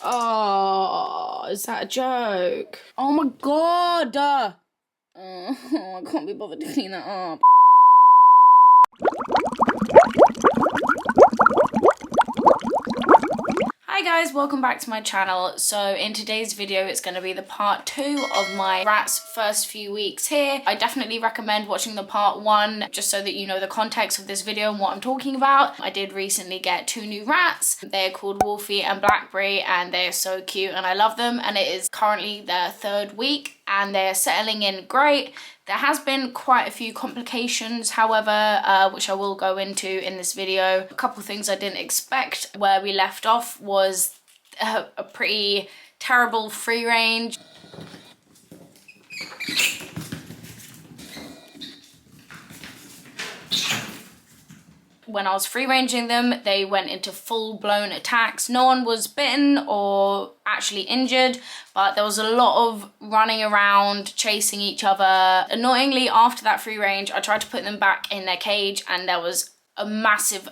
Oh, is that a joke? Oh my god! Oh, I can't be bothered to clean that up. Hi guys, welcome back to my channel. So in today's video, it's going to be the part 2 of my rats first few weeks here. I definitely recommend watching the part 1 just so that you know the context of this video and what I'm talking about. I did recently get 2 new rats. They're called Wolfie and Blackberry and they're so cute and I love them, and it is currently their 3rd week and they're settling in great. There has been quite a few complications, however, which I will go into in this video. A couple of things I didn't expect. Where we left off was a pretty terrible free range. When I was free ranging them, they went into full-blown attacks. No one was bitten or actually injured, but there was a lot of running around, chasing each other. Annoyingly, after that free range, I tried to put them back in their cage and there was a massive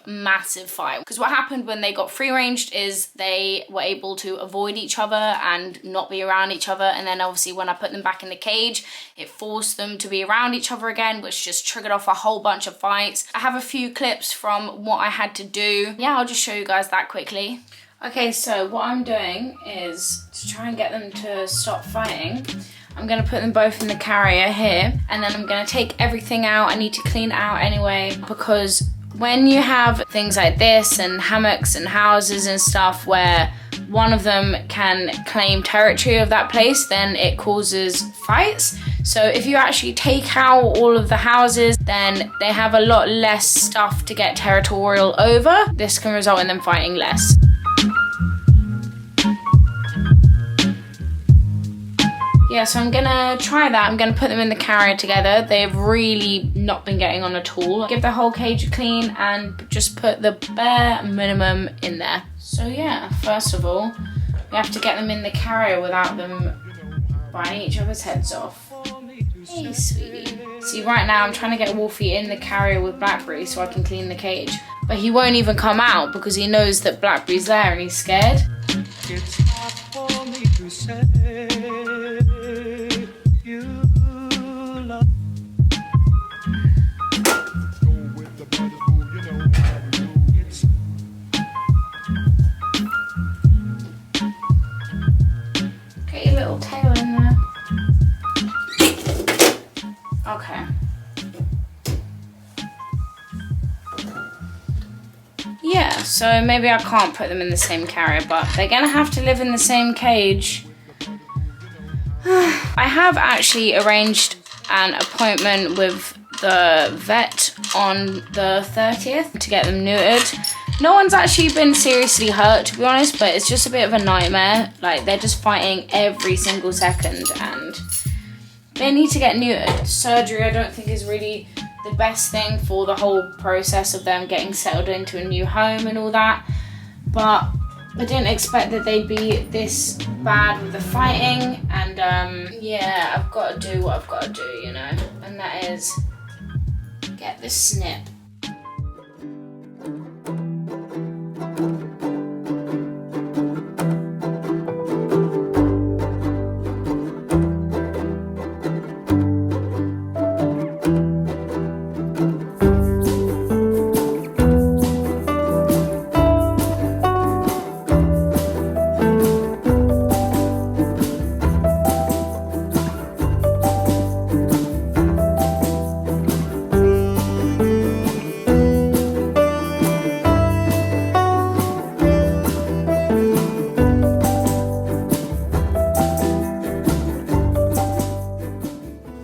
fight. Because what happened when they got free ranged is they were able to avoid each other and not be around each other, and then obviously when I put them back in the cage it forced them to be around each other again, which just triggered off a whole bunch of fights. I have a few clips from what I had to do. Yeah, I'll just show you guys that quickly. Okay, so what I'm doing is to try and get them to stop fighting. I'm gonna put them both in the carrier here, and then I'm gonna take everything out. I need to clean it out anyway, because when you have things like this and hammocks and houses and stuff where one of them can claim territory of that place, then it causes fights. So if you actually take out all of the houses, then they have a lot less stuff to get territorial over. This can result in them fighting less. Yeah, so I'm gonna try that. I'm gonna put them in the carrier together. They've really not been getting on at all. Give the whole cage a clean and just put the bare minimum in there. So yeah, first of all, we have to get them in the carrier without them biting each other's heads off. Hey, sweetie. See, right now I'm trying to get Wolfie in the carrier with Blackberry so I can clean the cage. But he won't even come out because he knows that Blackberry's there and he's scared. It's hard for me to say. Tail in there. Okay. Yeah, so maybe I can't put them in the same carrier, but they're gonna have to live in the same cage. I have actually arranged an appointment with the vet on the 30th to get them neutered. No one's actually been seriously hurt, to be honest, but it's just a bit of a nightmare. Like, they're just fighting every single second and they need to get neutered. Surgery, I don't think, is really the best thing for the whole process of them getting settled into a new home and all that. But I didn't expect that they'd be this bad with the fighting. And yeah, I've got to do what I've got to do, you know, and that is get the snip.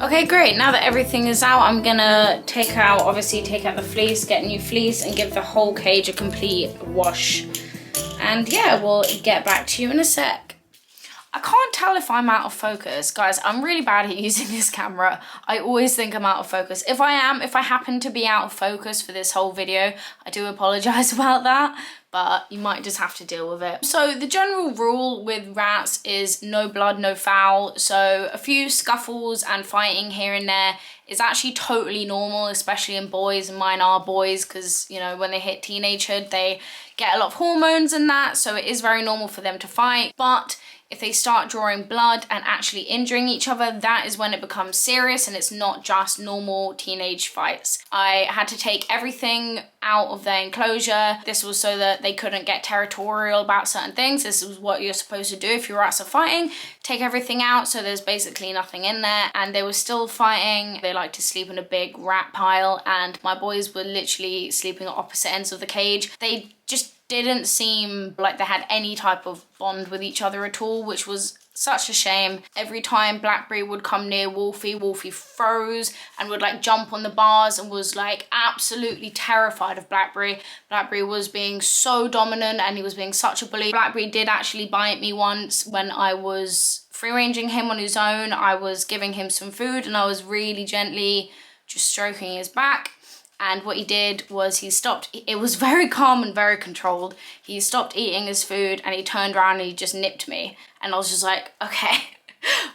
Okay, great. Now that everything is out, I'm gonna obviously take out the fleece, get new fleece, and give the whole cage a complete wash. And yeah, we'll get back to you in a sec. I can't tell if I'm out of focus. Guys, I'm really bad at using this camera. I always think I'm out of focus. If I happen to be out of focus for this whole video, I do apologize about that. but you might just have to deal with it. So the general rule with rats is no blood, no foul. So a few scuffles and fighting here and there is actually totally normal, especially in boys, and mine are boys because, you know, when they hit teenagehood, they get a lot of hormones and that, so it is very normal for them to fight. But if they start drawing blood and actually injuring each other, that is when it becomes serious and it's not just normal teenage fights. I had to take everything out of their enclosure. This was so that they couldn't get territorial about certain things. This is what you're supposed to do if your rats are fighting. Take everything out so there's basically nothing in there, and they were still fighting. They like to sleep in a big rat pile, and my boys were literally sleeping at opposite ends of the cage. They just didn't seem like they had any type of bond with each other at all, which was such a shame. Every time Blackberry would come near Wolfie, Wolfie froze and would like jump on the bars and was like absolutely terrified of Blackberry. Blackberry was being so dominant and he was being such a bully. Blackberry did actually bite me once when I was free ranging him on his own. I was giving him some food and I was really gently just stroking his back. And what he did was he stopped, it was very calm and very controlled. He stopped eating his food and he turned around and he just nipped me. And I was just like, okay.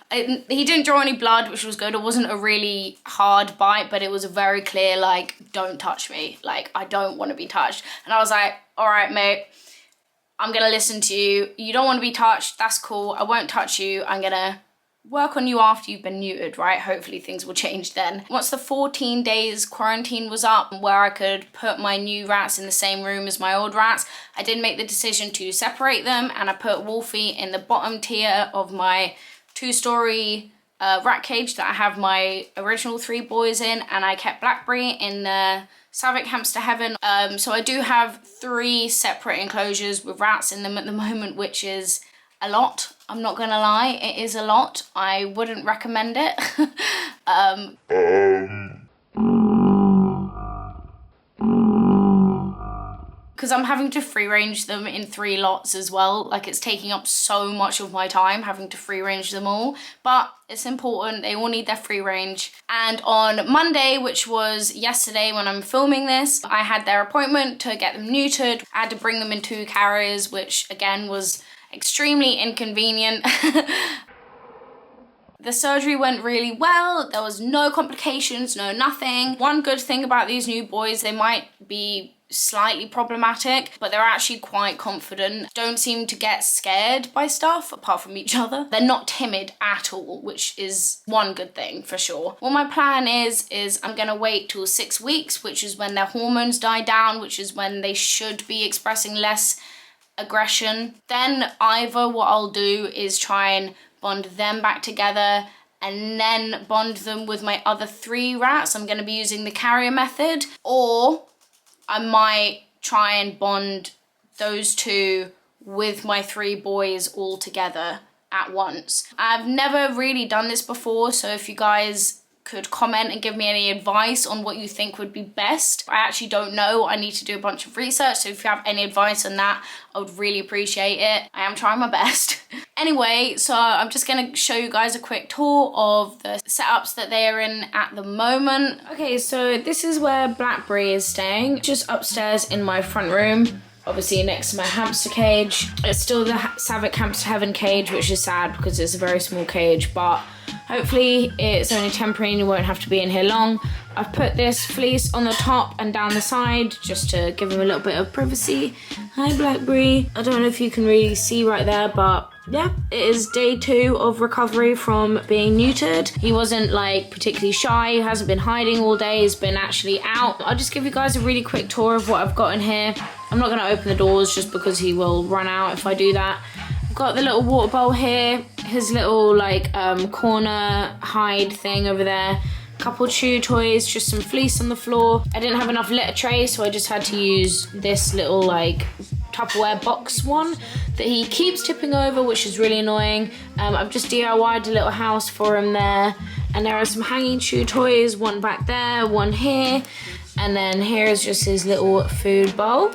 He didn't draw any blood, which was good. It wasn't a really hard bite, but it was a very clear, like, don't touch me. Like, I don't want to be touched. And I was like, all right, mate, I'm going to listen to you. You don't want to be touched. That's cool. I won't touch you. I'm going to work on you after you've been neutered, right? Hopefully things will change then. Once the 14 days quarantine was up, where I could put my new rats in the same room as my old rats, I did make the decision to separate them, and I put Wolfie in the bottom tier of my 2-story rat cage that I have my original 3 boys in, and I kept Blackberry in the Savick Hamster Heaven. So I do have 3 separate enclosures with rats in them at the moment, which is a lot. I'm not gonna lie, it is a lot. I wouldn't recommend it. Because I'm having to free range them in 3 lots as well. Like, it's taking up so much of my time having to free range them all, but it's important. They all need their free range. And on Monday, which was yesterday when I'm filming this, I had their appointment to get them neutered. I had to bring them in 2 carriers, which again was extremely inconvenient. The surgery went really well. There was no complications, no nothing. One good thing about these new boys, they might be slightly problematic, but they're actually quite confident. Don't seem to get scared by stuff apart from each other. They're not timid at all, which is one good thing for sure. What my plan is I'm gonna wait till 6 weeks, which is when their hormones die down, which is when they should be expressing less aggression. Then either what I'll do is try and bond them back together and then bond them with my other 3 rats. I'm going to be using the carrier method, or I might try and bond those 2 with my 3 boys all together at once. I've never really done this before, so if you guys could comment and give me any advice on what you think would be best. I actually don't know. I need to do a bunch of research, so if you have any advice on that, I would really appreciate it. I am trying my best. Anyway, so I'm just gonna show you guys a quick tour of the setups that they are in at the moment. Okay, so this is where Blackberry is staying, just upstairs in my front room. Obviously next to my hamster cage. It's still the Savick Hamster Heaven cage, which is sad because it's a very small cage, but hopefully it's only temporary and you won't have to be in here long. I've put this fleece on the top and down the side just to give him a little bit of privacy. Hi Blackberry. I don't know if you can really see right there, but yeah, it is day 2 of recovery from being neutered. He wasn't like particularly shy, he hasn't been hiding all day, he's been actually out. I'll just give you guys a really quick tour of what I've got in here. I'm not gonna open the doors just because he will run out if I do that. I've got the little water bowl here, his little like corner hide thing over there. Couple chew toys, just some fleece on the floor. I didn't have enough litter tray, so I just had to use this little like Tupperware box one that he keeps tipping over, which is really annoying. I've just DIY'd a little house for him there, and there are some hanging chew toys, one back there, one here, and then here is just his little food bowl.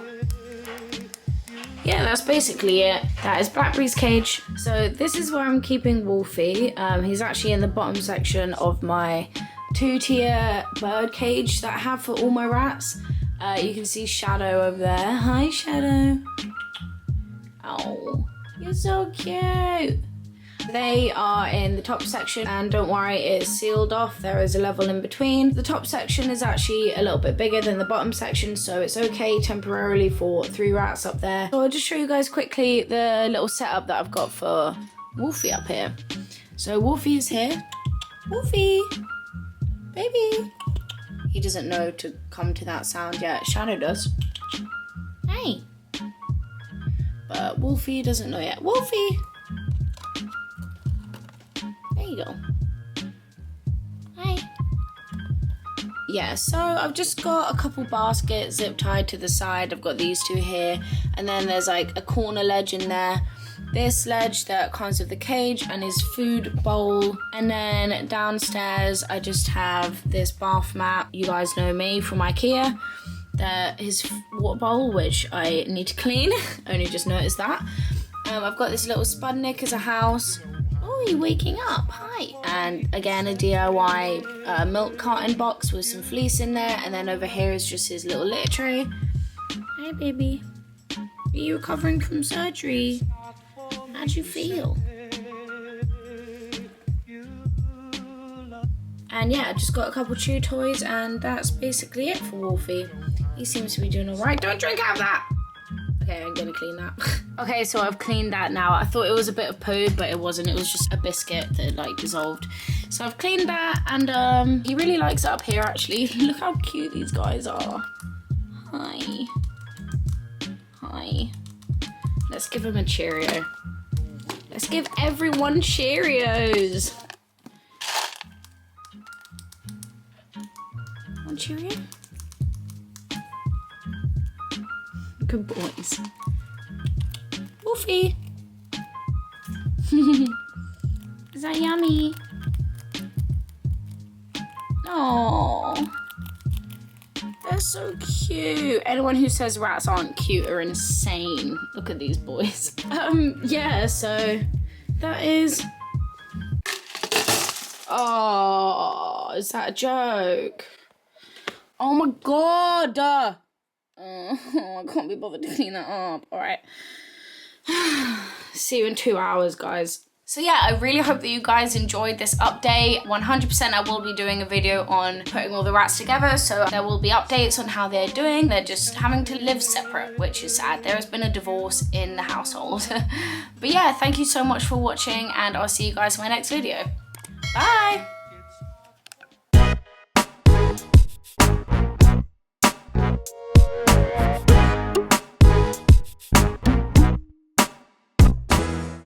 Yeah, that's basically it. That is Blackberry's cage. So this is where I'm keeping Wolfie. He's actually in the bottom section of my 2-tier bird cage that I have for all my rats. You can see Shadow over there. Hi, Shadow. Oh, you're so cute. They are in the top section, and don't worry, it's sealed off. There is a level in between. The top section is actually a little bit bigger than the bottom section, so it's okay temporarily for 3 rats up there. So I'll just show you guys quickly the little setup that I've got for Wolfie up here. So Wolfie is here. Wolfie, baby. He doesn't know to come to that sound yet. Shadow does. Hey. But Wolfie doesn't know yet. Wolfie. There you go. Hi. Yeah, so I've just got a couple baskets zip tied to the side. I've got these 2 here. And then there's like a corner ledge in there. This ledge that comes with the cage and his food bowl. And then downstairs I just have this bath mat. You guys know me from IKEA. His water bowl, which I need to clean. Only just noticed that. I've got this little Spudnik as a house. Oh, you're waking up. Hi. And again, a DIY milk carton box with some fleece in there. And then over here is just his little litter tray. Hi, baby. Are you recovering from surgery? How'd you feel? And yeah, I just got a couple chew toys, and that's basically it for Wolfie. He seems to be doing alright. Don't drink out of that! Okay, I'm gonna clean that. Okay, so I've cleaned that now. I thought it was a bit of poo, but it wasn't. It was just a biscuit that like dissolved. So I've cleaned that, and he really likes it up here actually. Look how cute these guys are. Hi. Hi. Let's give him a Cheerio. Let's give everyone Cheerios. One Cheerio? Good boys. Wolfie. Is that yummy? Oh, they're so cute. Anyone who says rats aren't cute are insane. Look at these boys. Yeah, so that is... Oh, is that a joke? Oh my god! Oh, I can't be bothered to clean that up. Alright. See you in 2 hours, guys. So yeah, I really hope that you guys enjoyed this update. 100% I will be doing a video on putting all the rats together, so there will be updates on how they're doing. They're just having to live separate, which is sad. There has been a divorce in the household. But yeah, thank you so much for watching, and I'll see you guys in my next video. Bye!